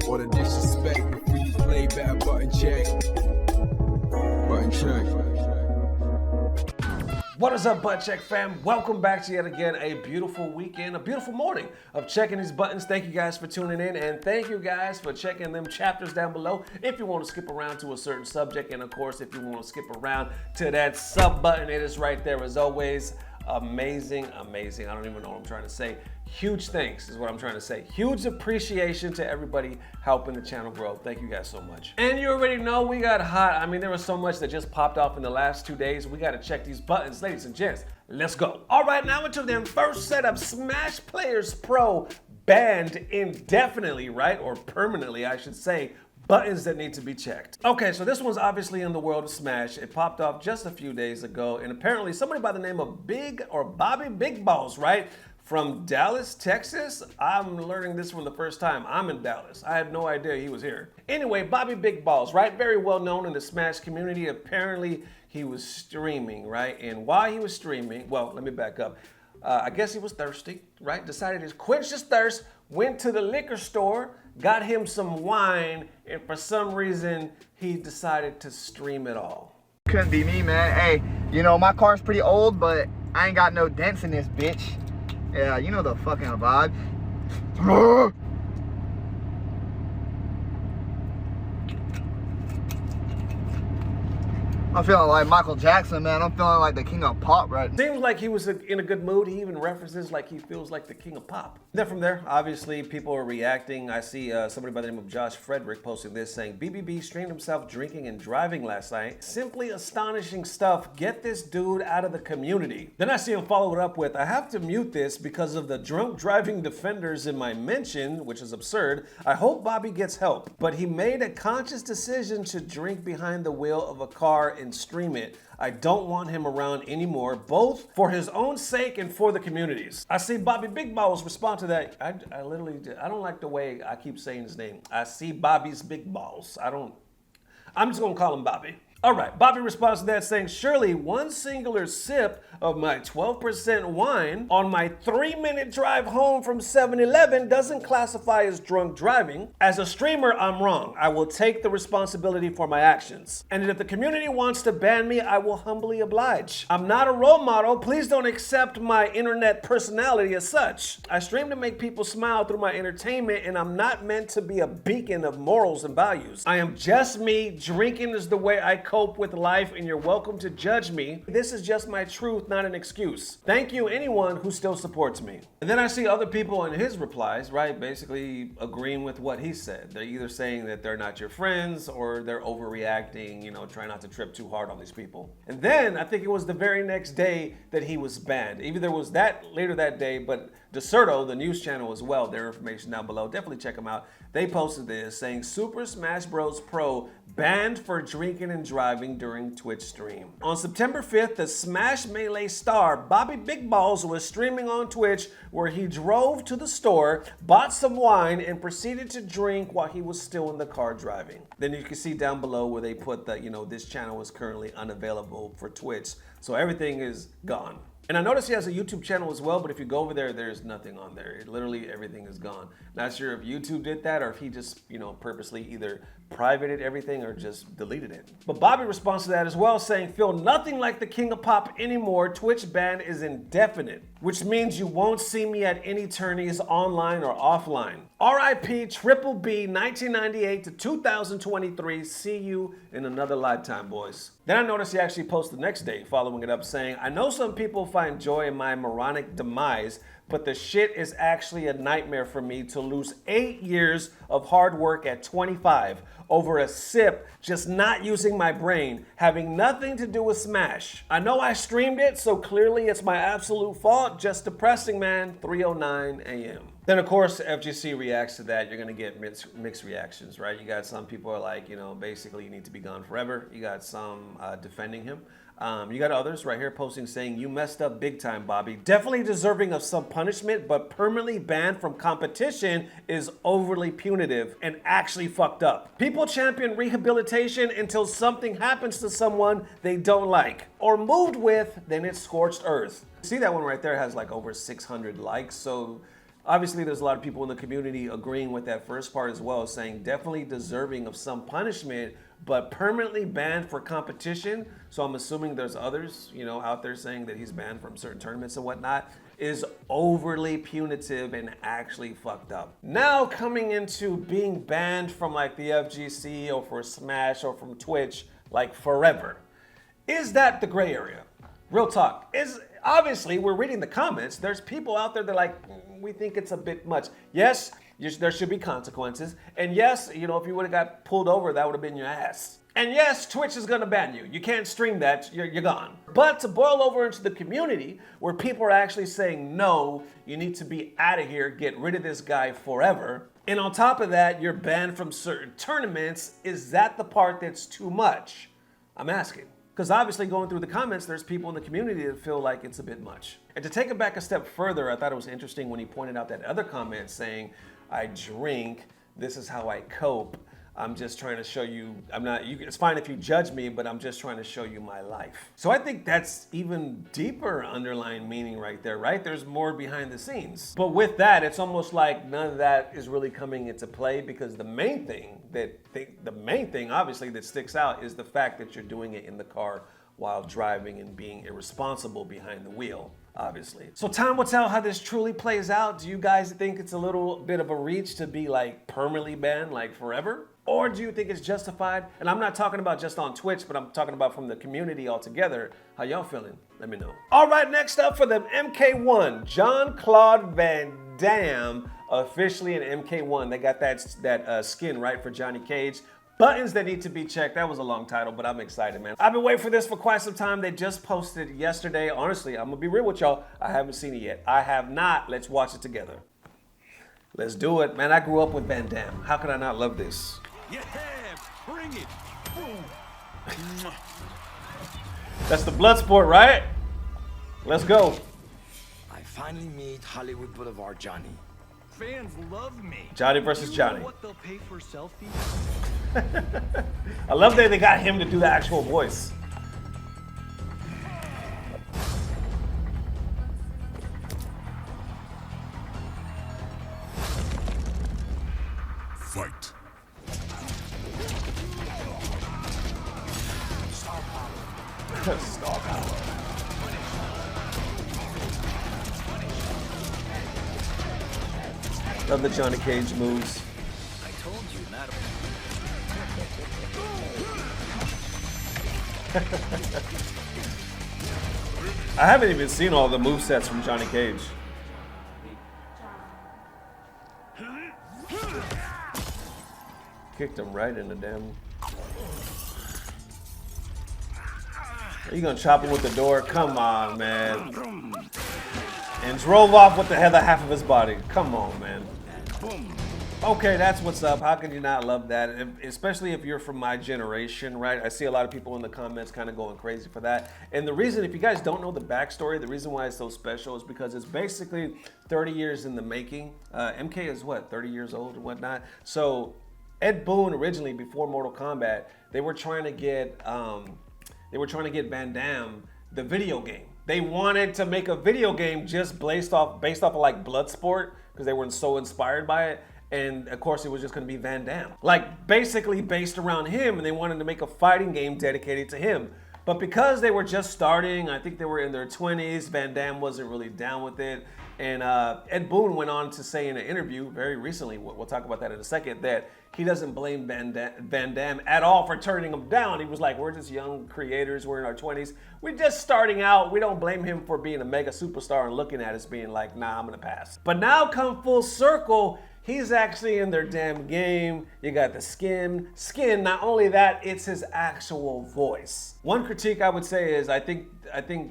Or the disrespect before you play back, button check. Button check. What is up, Butt Check fam? Welcome back to yet again a beautiful weekend, a beautiful morning of checking these buttons. Thank you guys for tuning in, and thank you guys for checking them chapters down below. If you want to skip around to a certain subject, and of course, if you want to skip around to that sub button, it is right there as always. Amazing. I don't even know what I'm trying to say. Huge thanks is what I'm trying to say. Huge appreciation to everybody helping the channel grow. Thank you guys so much. And you already know we got hot. I mean, there was so much that just popped off in the last 2 days. We got to check these buttons, ladies and gents. Let's go. All right, now into the first set of Smash Players Pro banned indefinitely, right? Or permanently, I should say. Buttons that need to be checked. Okay, so this one's obviously in the world of Smash. It popped off just a few days ago, and apparently somebody by the name of Bobby Big Ballz, right? From Dallas, Texas. I'm learning this for the first time. I'm in Dallas. I had no idea he was here. Anyway, Bobby Big Ballz, right? Very well known in the Smash community. Apparently he was streaming, right? And while he was streaming, well, let me back up. I guess he was thirsty, right? Decided to quench his thirst, went to the liquor store, got him some wine, and for some reason, he decided to stream it all. Couldn't be me, man. Hey, you know, my car's pretty old, but I ain't got no dents in this bitch. Yeah, you know the fucking vibe. I'm feeling like Michael Jackson, man. I'm feeling like the king of pop right now. Seems like he was in a good mood. He even references like he feels like the king of pop. Then from there, obviously, people are reacting. I see somebody by the name of Josh Frederick posting this saying, BBB streamed himself drinking and driving last night. Simply astonishing stuff. Get this dude out of the community. Then I see him follow it up with, I have to mute this because of the drunk driving defenders in my mention, which is absurd. I hope Bobby gets help. But he made a conscious decision to drink behind the wheel of a car and stream it. I don't want him around anymore, both for his own sake and for the communities. I see Bobby Big Ballz respond to that. I literally did. I don't like the way I keep saying his name. I see Bobby's Big Balls. I'm just gonna call him Bobby. All right, Bobby responds to that saying, surely one singular sip of my 12% wine on my 3-minute drive home from 7-Eleven doesn't classify as drunk driving. As a streamer, I'm wrong. I will take the responsibility for my actions. And if the community wants to ban me, I will humbly oblige. I'm not a role model. Please don't accept my internet personality as such. I stream to make people smile through my entertainment, and I'm not meant to be a beacon of morals and values. I am just me. Drinking is the way I cope with life, and you're welcome to judge me. This is just my truth, not an excuse. Thank you, anyone who still supports me. And then I see other people in his replies, right, basically agreeing with what he said. They're either saying that they're not your friends or they're overreacting, you know, try not to trip too hard on these people. And then I think it was the very next day that he was banned. Either there was that later that day, but Deserto, the news channel as well, their information down below, definitely check them out. They posted this saying Super Smash Bros. Pro banned for drinking and driving during Twitch stream. On September 5th, the Smash Melee star Bobby Big Ballz was streaming on Twitch where he drove to the store, bought some wine, and proceeded to drink while he was still in the car driving. Then you can see down below where they put that, you know, this channel is currently unavailable for Twitch. So everything is gone. And I noticed he has a YouTube channel as well, but if you go over there, there's nothing on there. Literally everything is gone. Not sure if YouTube did that or if he just, you know, purposely either privated everything or just deleted it. But Bobby responds to that as well, saying, feel nothing like the king of pop anymore. Twitch ban is indefinite, which means you won't see me at any tourneys online or offline. RIP Triple B 1998 to 2023. See you in another lifetime, boys. Then I noticed he actually posted the next day, following it up saying, I know some people find joy in my moronic demise, but the shit is actually a nightmare for me to lose 8 years of hard work at 25 over a sip, just not using my brain, having nothing to do with Smash. I know I streamed it, so clearly it's my absolute fault. Just depressing, man. 3:09 a.m. Then, of course, FGC reacts to that. You're going to get mixed reactions, right? You got some people are like, you know, basically you need to be gone forever. You got some defending him. You got others right here posting saying, you messed up big time, Bobby. Definitely deserving of some punishment, but permanently banned from competition is overly punitive and actually fucked up. People champion rehabilitation until something happens to someone they don't like or moved with, then it's scorched earth. See that one right there has like over 600 likes. So Obviously, there's a lot of people in the community agreeing with that first part as well, saying definitely deserving of some punishment, but permanently banned for competition. So I'm assuming there's others, you know, out there saying that he's banned from certain tournaments and whatnot, is overly punitive and actually fucked up. Now coming into being banned from like the FGC or for Smash or from Twitch, like forever. Is that the gray area? Real talk. Is obviously we're reading the comments. There's people out there that are like, we think it's a bit much. Yes, there should be consequences. And yes, you know, if you would have got pulled over, that would have been your ass. And yes, Twitch is gonna ban you. You can't stream that, you're gone. But to boil over into the community where people are actually saying, no, you need to be out of here, get rid of this guy forever. And on top of that, you're banned from certain tournaments. Is that the part that's too much? I'm asking. Because obviously going through the comments, there's people in the community that feel like it's a bit much. And to take it back a step further, I thought it was interesting when he pointed out that other comment saying, I drink, this is how I cope. I'm just trying to show you, it's fine if you judge me, but I'm just trying to show you my life. So I think that's even deeper underlying meaning right there, right? There's more behind the scenes. But with that, it's almost like none of that is really coming into play because the main thing obviously that sticks out is the fact that you're doing it in the car while driving and being irresponsible behind the wheel, obviously. So time will tell how this truly plays out. Do you guys think it's a little bit of a reach to be like permanently banned, like forever? Or do you think it's justified? And I'm not talking about just on Twitch, but I'm talking about from the community altogether. How y'all feeling? Let me know. All right, next up for the MK1, Jean-Claude Van Damme, officially in MK1. They got that skin, right, for Johnny Cage. Buttons that need to be checked. That was a long title, but I'm excited, man. I've been waiting for this for quite some time. They just posted yesterday. Honestly, I'm gonna be real with y'all. I haven't seen it yet. I have not. Let's watch it together. Let's do it. Man, I grew up with Van Damme. How could I not love this? Yeah, bring it. Boom. That's the blood sport, right? Let's go. I finally meet Hollywood Boulevard Johnny. Fans love me. Johnny versus Johnny. You know what they'll pay for selfies? I love that they got him to do the actual voice. Fight. Star power. Love the Johnny Cage moves. I told you, not I haven't even seen all the movesets from Johnny Cage. Kicked him right in the damn. Are you gonna chop him with the door? Come on, man. And drove off with the other half of his body. Come on, man. Okay, that's what's up. How can you not love that? Especially if you're from my generation, right? I see a lot of people in the comments kind of going crazy for that. And the reason, if you guys don't know the backstory, the reason why it's so special is because it's basically 30 years in the making. MK is what, 30 years old and whatnot? So Ed Boon originally, before Mortal Kombat, they were trying to get Van Damme the video game. They wanted to make a video game just based off of like Bloodsport because they were so inspired by it. And of course, it was just going to be Van Damme, like basically based around him. And they wanted to make a fighting game dedicated to him. But because they were just starting, I think they were in their 20s, Van Damme wasn't really down with it. And Ed Boon went on to say in an interview very recently, we'll talk about that in a second, that he doesn't blame Van Damme at all for turning him down. He was like, we're just young creators, we're in our 20s. We're just starting out. We don't blame him for being a mega superstar and looking at us being like, nah, I'm gonna pass. But now come full circle, he's actually in their damn game. You got the skin. Not only that, it's his actual voice. One critique I would say is I think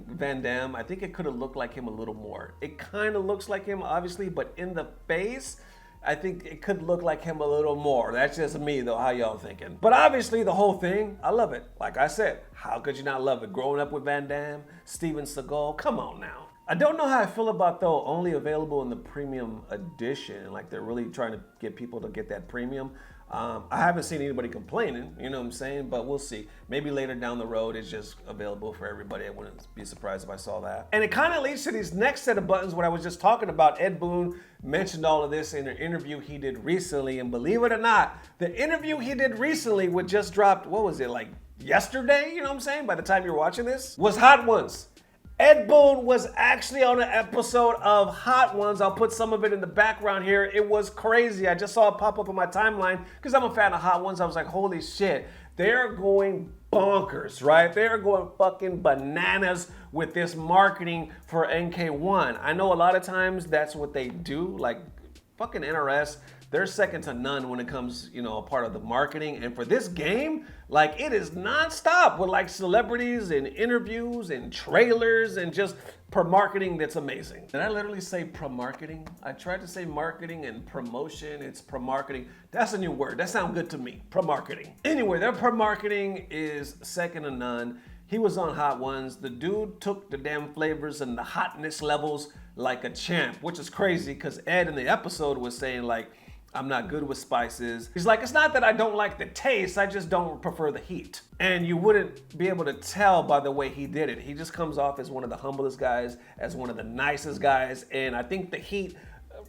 Van Damme, I think it could have looked like him a little more. It kind of looks like him, obviously, but in the face, I think it could look like him a little more. That's just me, though. How y'all thinking? But obviously, the whole thing, I love it. Like I said, how could you not love it? Growing up with Van Damme, Steven Seagal, come on now. I don't know how I feel about, though, only available in the premium edition. Like, they're really trying to get people to get that premium. I haven't seen anybody complaining, you know what I'm saying? But we'll see. Maybe later down the road, it's just available for everybody. I wouldn't be surprised if I saw that. And it kind of leads to these next set of buttons, what I was just talking about. Ed Boon mentioned all of this in an interview he did recently. And believe it or not, the interview he did recently, which just dropped, what was it, like yesterday? You know what I'm saying? By the time you're watching this, was Hot Ones. Ed Boon was actually on an episode of Hot Ones. I'll put some of it in the background here. It was crazy. I just saw it pop up on my timeline because I'm a fan of Hot Ones. I was like, holy shit. They're going bonkers, right? They're going fucking bananas with this marketing for MK1. I know a lot of times that's what they do. Like, fucking NRS, they're second to none when it comes, you know, a part of the marketing. And for this game, like, it is nonstop with like celebrities and interviews and trailers and just marketing that's amazing. Did I literally say pro-marketing? I tried to say marketing and promotion. It's pro-marketing. That's a new word. That sounds good to me. Pro-marketing. Anyway, their pro-marketing is second to none. He was on Hot Ones. The dude took the damn flavors and the hotness levels like a champ, which is crazy because Ed in the episode was saying like, I'm not good with spices. He's like, it's not that I don't like the taste, I just don't prefer the heat. And you wouldn't be able to tell by the way he did it. He just comes off as one of the humblest guys, as one of the nicest guys, and I think the heat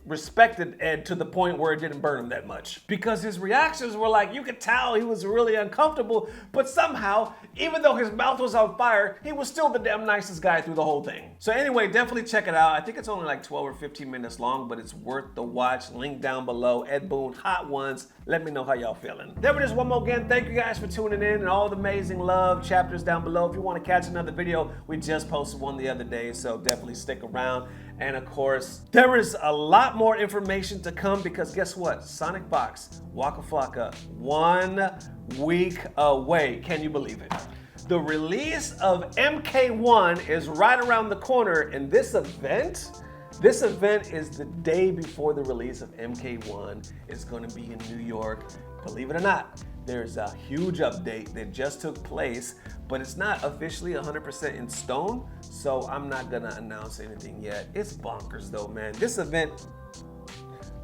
respected Ed to the point where it didn't burn him that much. Because his reactions were like, you could tell he was really uncomfortable, but somehow, even though his mouth was on fire, he was still the damn nicest guy through the whole thing. So anyway, definitely check it out. I think it's only like 12 or 15 minutes long, but it's worth the watch. Link down below, Ed Boon, Hot Ones. Let me know how y'all feeling. There it is one more again. Thank you guys for tuning in and all the amazing love chapters down below. If you want to catch another video, we just posted one the other day, so definitely stick around. And of course, there is a lot more information to come because guess what? Sonic Box, Waka Flocka, 1 week away. Can you believe it? The release of MK1 is right around the corner, and this event is the day before the release of MK1. It's going to be in New York. Believe it or not, there's a huge update that just took place, but it's not officially 100% in stone, so I'm not gonna announce anything yet. It's bonkers though, man. This event,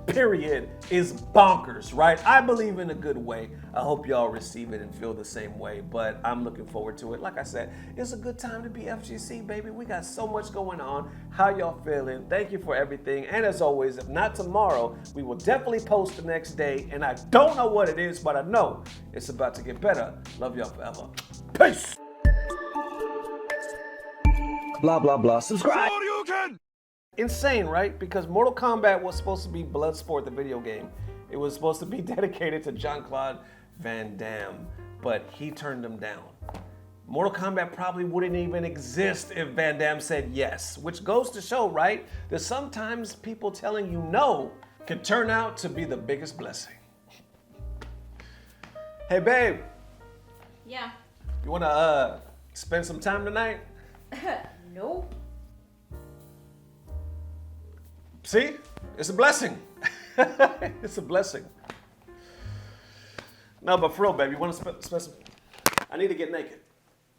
period, is bonkers, right? I believe in a good way. I hope y'all receive it and feel the same way, but I'm looking forward to it. Like I said, it's a good time to be FGC, baby. We got so much going on. How y'all feeling? Thank you for everything. And as always, if not tomorrow, we will definitely post the next day, and I don't know what it is, but I know it's about to get better. Love y'all forever. Peace! Blah, blah, blah. Subscribe. Insane, right? Because Mortal Kombat was supposed to be Bloodsport, the video game. It was supposed to be dedicated to Jean-Claude Van Damme, but he turned him down. Mortal Kombat probably wouldn't even exist if Van Damme said yes, which goes to show, right, that sometimes people telling you no can turn out to be the biggest blessing. Hey, babe. Yeah. You wanna spend some time tonight? Nope. See? It's a blessing. It's a blessing. No, but for real, baby, you want to spend some... I need to get naked.